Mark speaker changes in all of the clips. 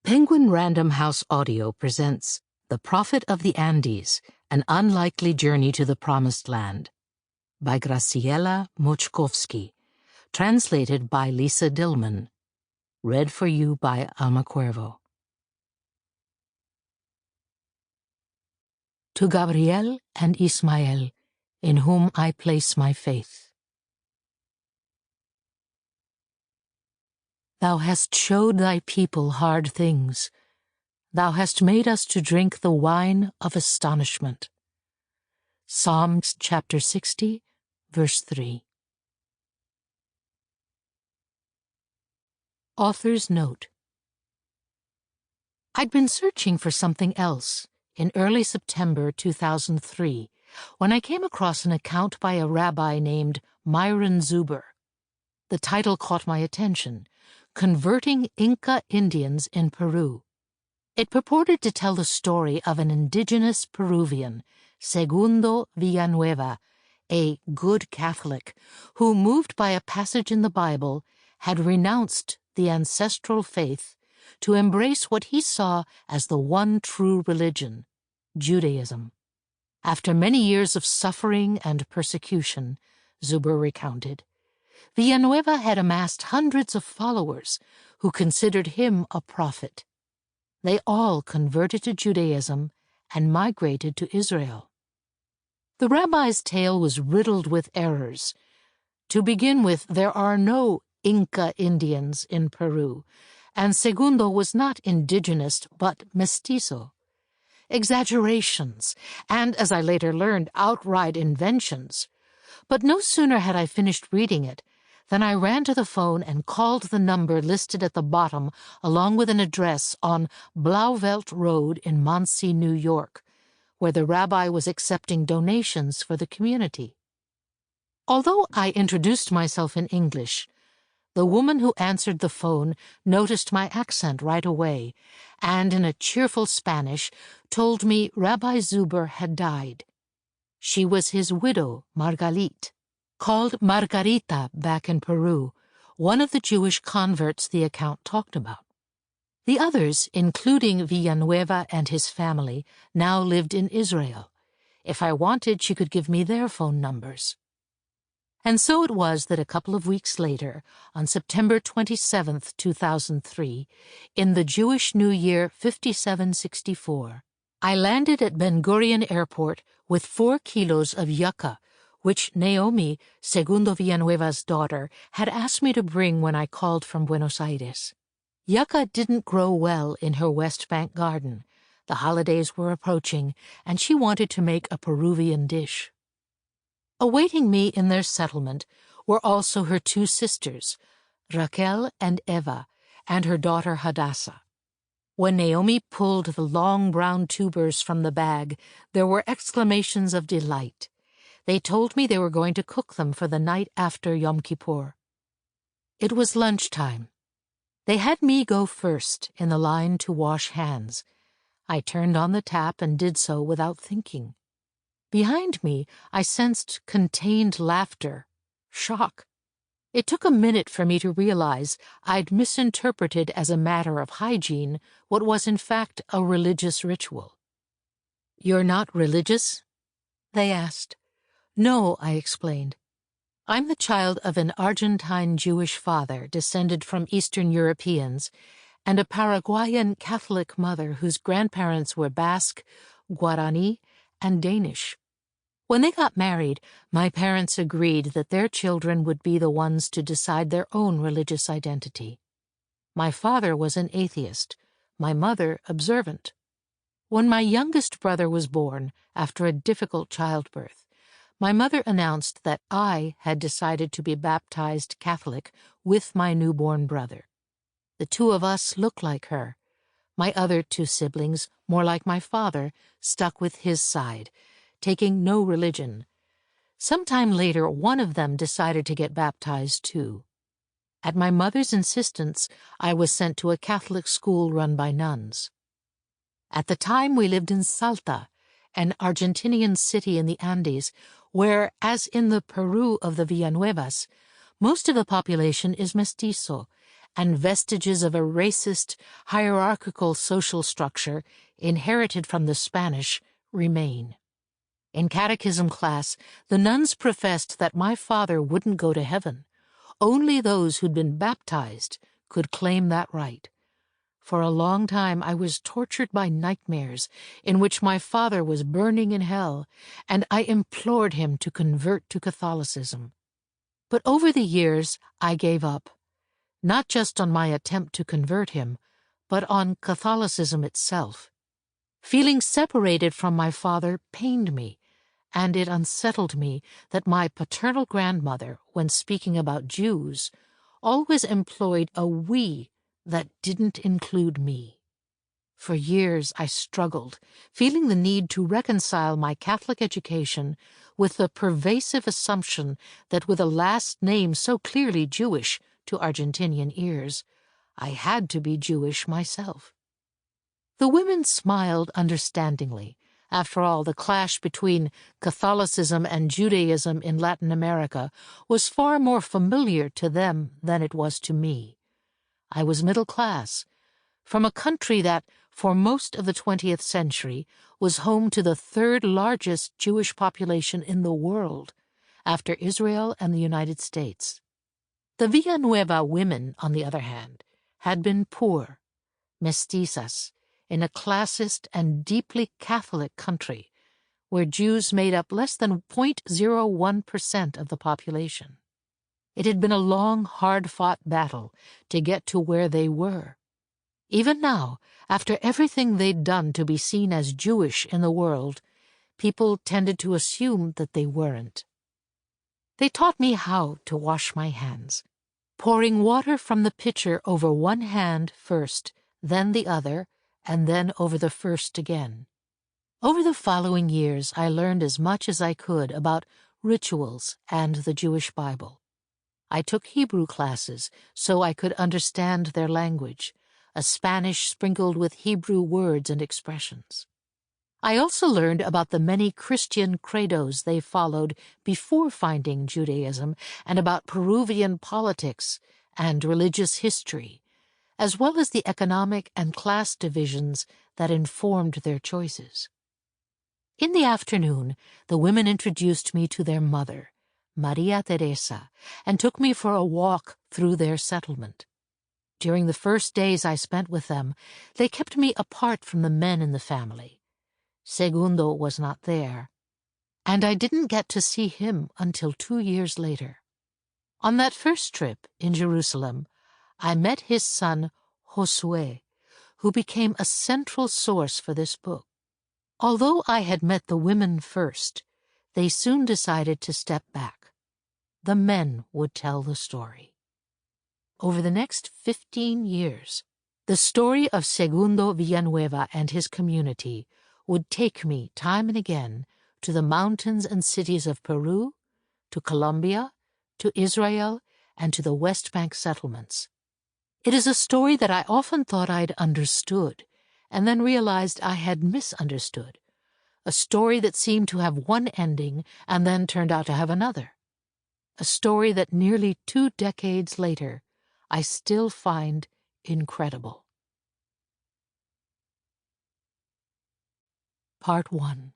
Speaker 1: Penguin Random House Audio presents The Prophet of the Andes, An Unlikely Journey to the Promised Land by Graciela Mochkofsky, translated by Lisa Dillman, read for you by Alma Cuervo. To Gabriel and Ismael, in whom I place my faith. Thou hast showed thy people hard things. Thou hast made us to drink the wine of astonishment. Psalms chapter 60, verse 3. Author's note. I'd been searching for something else in early September 2003 when I came across an account by a rabbi named Myron Zuber. The title caught my attention: Converting Inca Indians in Peru. It purported to tell the story of an indigenous Peruvian, Segundo Villanueva, a good Catholic, who, moved by a passage in the Bible, had renounced the ancestral faith to embrace what he saw as the one true religion, Judaism. After many years of suffering and persecution, Zuber recounted, Villanueva had amassed hundreds of followers who considered him a prophet. They all converted to Judaism and migrated to Israel. The rabbi's tale was riddled with errors. To begin with, there are no Inca Indians in Peru, and Segundo was not indigenous but mestizo. Exaggerations, and, as I later learned, outright inventions. But no sooner had I finished reading it than I ran to the phone and called the number listed at the bottom along with an address on Blauvelt Road in Muncie, New York, where the rabbi was accepting donations for the community. Although I introduced myself in English, the woman who answered the phone noticed my accent right away and, in a cheerful Spanish, told me Rabbi Zuber had died. She was his widow, Margalit, called Margarita back in Peru, one of the Jewish converts the account talked about. The others, including Villanueva and his family, now lived in Israel. If I wanted, she could give me their phone numbers. And so it was that a couple of weeks later, on September 27, 2003, in the Jewish New Year 5764, I landed at Ben Gurion Airport with 4 kilos of yucca, which Naomi, Segundo Villanueva's daughter, had asked me to bring when I called from Buenos Aires. Yucca didn't grow well in her West Bank garden. The holidays were approaching, and she wanted to make a Peruvian dish. Awaiting me in their settlement were also her 2 sisters, Raquel and Eva, and her daughter Hadassah. When Naomi pulled the long brown tubers from the bag, there were exclamations of delight. They told me they were going to cook them for the night after Yom Kippur. It was lunchtime. They had me go first in the line to wash hands. I turned on the tap and did so without thinking. Behind me, I sensed contained laughter, shock. It took a minute for me to realize I'd misinterpreted as a matter of hygiene what was in fact a religious ritual. "You're not religious?" they asked. "No," I explained. "I'm the child of an Argentine Jewish father descended from Eastern Europeans and a Paraguayan Catholic mother whose grandparents were Basque, Guarani, and Danish. When they got married, my parents agreed that their children would be the ones to decide their own religious identity. My father was an atheist, my mother observant. When my youngest brother was born, after a difficult childbirth, my mother announced that I had decided to be baptized Catholic with my newborn brother. The 2 of us looked like her. My other 2 siblings, more like my father, stuck with his side, taking no religion. Sometime later, one of them decided to get baptized too. At my mother's insistence, I was sent to a Catholic school run by nuns. At the time, we lived in Salta, an Argentinian city in the Andes, where, as in the Peru of the Villanuevas, most of the population is mestizo, and vestiges of a racist, hierarchical social structure inherited from the Spanish remain. In catechism class, the nuns professed that my father wouldn't go to heaven. Only those who'd been baptized could claim that right. For a long time I was tortured by nightmares in which my father was burning in hell, and I implored him to convert to Catholicism. But over the years I gave up, not just on my attempt to convert him, but on Catholicism itself. Feeling separated from my father pained me, and it unsettled me that my paternal grandmother, when speaking about Jews, always employed a we that didn't include me. For years I struggled, feeling the need to reconcile my Catholic education with the pervasive assumption that with a last name so clearly Jewish to Argentinian ears, I had to be Jewish myself. The women smiled understandingly. After all, the clash between Catholicism and Judaism in Latin America was far more familiar to them than it was to me. I was middle class, from a country that, for most of the 20th century, was home to the third largest Jewish population in the world, after Israel and the United States. The Villanueva women, on the other hand, had been poor, mestizas, in a classist and deeply Catholic country, where Jews made up less than 0.01% of the population. It had been a long, hard-fought battle to get to where they were. Even now, after everything they'd done to be seen as Jewish in the world, people tended to assume that they weren't. They taught me how to wash my hands, pouring water from the pitcher over one hand first, then the other, and then over the first again. Over the following years, I learned as much as I could about rituals and the Jewish Bible. I took Hebrew classes so I could understand their language, a Spanish sprinkled with Hebrew words and expressions. I also learned about the many Christian credos they followed before finding Judaism, and about Peruvian politics and religious history, as well as the economic and class divisions that informed their choices. In the afternoon, the women introduced me to their mother, Maria Teresa, and took me for a walk through their settlement. During the first days I spent with them, they kept me apart from the men in the family. Segundo was not there, and I didn't get to see him until 2 years later. On that first trip in Jerusalem, I met his son, Josué, who became a central source for this book. Although I had met the women first, they soon decided to step back. The men would tell the story. Over the next 15 years, the story of Segundo Villanueva and his community would take me time and again to the mountains and cities of Peru, to Colombia, to Israel, and to the West Bank settlements. It is a story that I often thought I'd understood, and then realized I had misunderstood. A story that seemed to have one ending and then turned out to have another. A story that nearly 2 decades later I still find incredible. Part 1.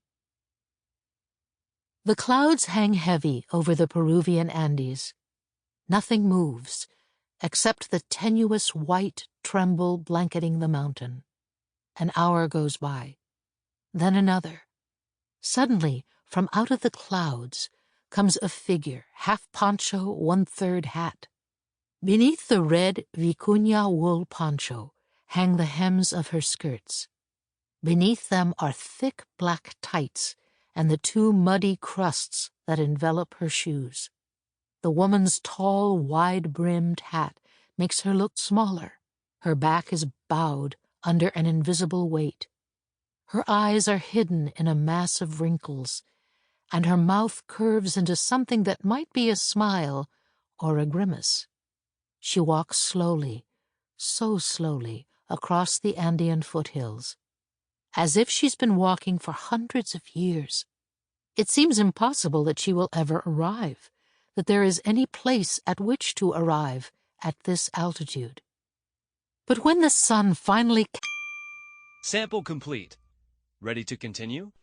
Speaker 1: The clouds hang heavy over the Peruvian Andes. Nothing moves, except the tenuous white tremble blanketing the mountain. An hour goes by, then another. Suddenly, from out of the clouds, comes a figure, half poncho, 1/3 hat. Beneath the red vicuña wool poncho hang the hems of her skirts. Beneath them are thick black tights and the 2 muddy crusts that envelop her shoes. The woman's tall, wide-brimmed hat makes her look smaller. Her back is bowed under an invisible weight. Her eyes are hidden in a mass of wrinkles, and her mouth curves into something that might be a smile or a grimace. She walks slowly, so slowly, across the Andean foothills, as if she's been walking for hundreds of years. It seems impossible that she will ever arrive, that there is any place at which to arrive at this altitude. But when the sun finally...
Speaker 2: Sample complete. Ready to continue?